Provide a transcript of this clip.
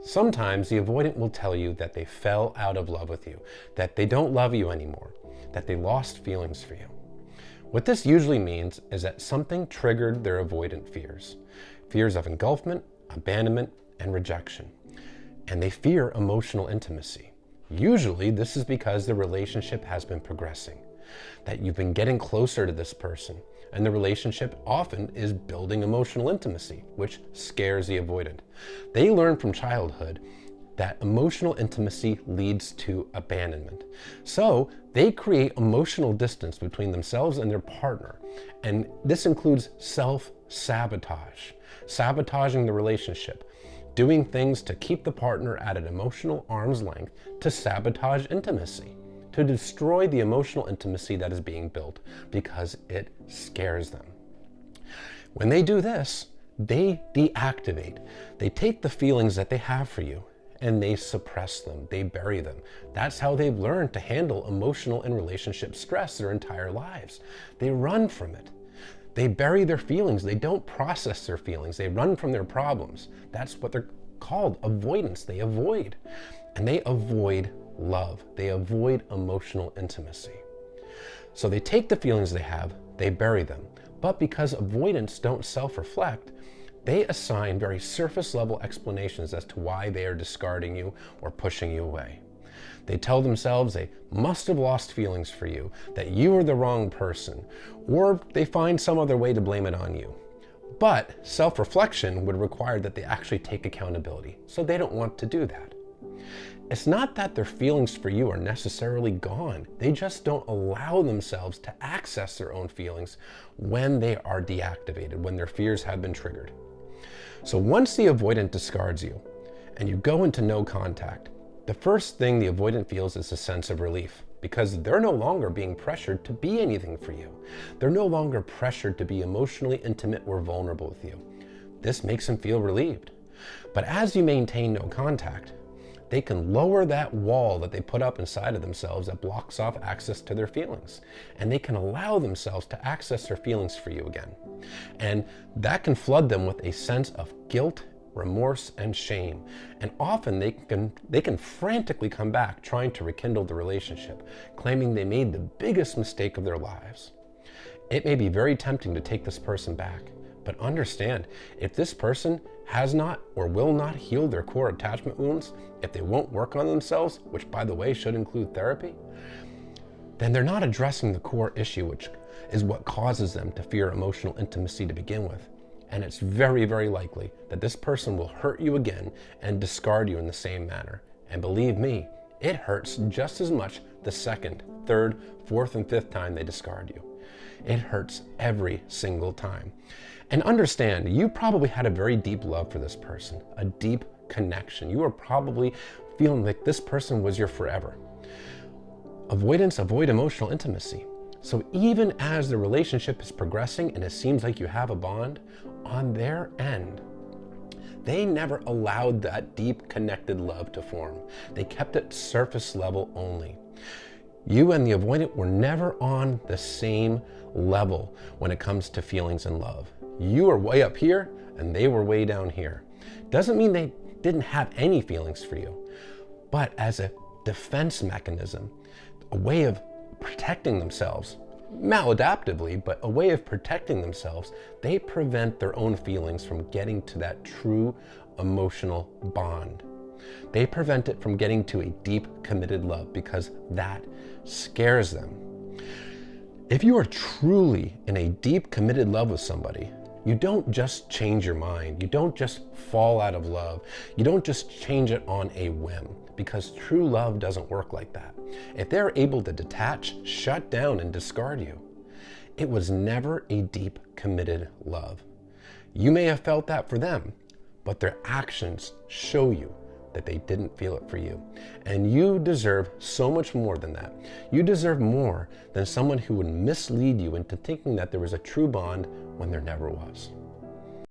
Sometimes the avoidant will tell you that they fell out of love with you, that they don't love you anymore, that they lost feelings for you. What this usually means is that something triggered their avoidant fears. Fears of engulfment, abandonment, and rejection. And they fear emotional intimacy. Usually this is because the relationship has been progressing, that you've been getting closer to this person, and the relationship often is building emotional intimacy, which scares the avoidant. They learn from childhood that emotional intimacy leads to abandonment. So they create emotional distance between themselves and their partner. And this includes self-sabotage, sabotaging the relationship, doing things to keep the partner at an emotional arm's length to sabotage intimacy, to destroy the emotional intimacy that is being built because it scares them. When they do this, they deactivate. They take the feelings that they have for you and they suppress them, they bury them. That's how they've learned to handle emotional and relationship stress their entire lives. They run from it. They bury their feelings. They don't process their feelings. They run from their problems. That's what they're called, avoidance. They avoid. And they avoid love. They avoid emotional intimacy. So they take the feelings they have, they bury them. But because avoidants don't self-reflect, they assign very surface level explanations as to why they are discarding you or pushing you away. They tell themselves they must have lost feelings for you, that you are the wrong person, or they find some other way to blame it on you. But self-reflection would require that they actually take accountability, so they don't want to do that. It's not that their feelings for you are necessarily gone. They just don't allow themselves to access their own feelings when they are deactivated, when their fears have been triggered. So once the avoidant discards you and you go into no contact, the first thing the avoidant feels is a sense of relief because they're no longer being pressured to be anything for you. They're no longer pressured to be emotionally intimate or vulnerable with you. This makes them feel relieved. But as you maintain no contact, they can lower that wall that they put up inside of themselves that blocks off access to their feelings. And they can allow themselves to access their feelings for you again. And that can flood them with a sense of guilt, remorse, and shame. And often they can frantically come back trying to rekindle the relationship, claiming they made the biggest mistake of their lives. It may be very tempting to take this person back, but understand, if this person has not or will not heal their core attachment wounds, if they won't work on themselves, which by the way should include therapy, then they're not addressing the core issue, which is what causes them to fear emotional intimacy to begin with. And it's very, very likely that this person will hurt you again and discard you in the same manner. And believe me, it hurts just as much the second, third, fourth, and fifth time they discard you. It hurts every single time. And understand, you probably had a very deep love for this person, a deep connection. You are probably feeling like this person was your forever. Avoidants avoid emotional intimacy. So even as the relationship is progressing and it seems like you have a bond, on their end, they never allowed that deep connected love to form. They kept it surface level only. You and the avoidant were never on the same level when it comes to feelings and love. You are way up here and they were way down here. Doesn't mean they didn't have any feelings for you, but as a defense mechanism, a way of protecting themselves, maladaptively, but a way of protecting themselves, they prevent their own feelings from getting to that true emotional bond. They prevent it from getting to a deep, committed love because that scares them. If you are truly in a deep, committed love with somebody, you don't just change your mind. You don't just fall out of love. You don't just change it on a whim, because true love doesn't work like that. If they're able to detach, shut down, and discard you, it was never a deep, committed love. You may have felt that for them, but their actions show you that they didn't feel it for you. And you deserve so much more than that. You deserve more than someone who would mislead you into thinking that there was a true bond when there never was.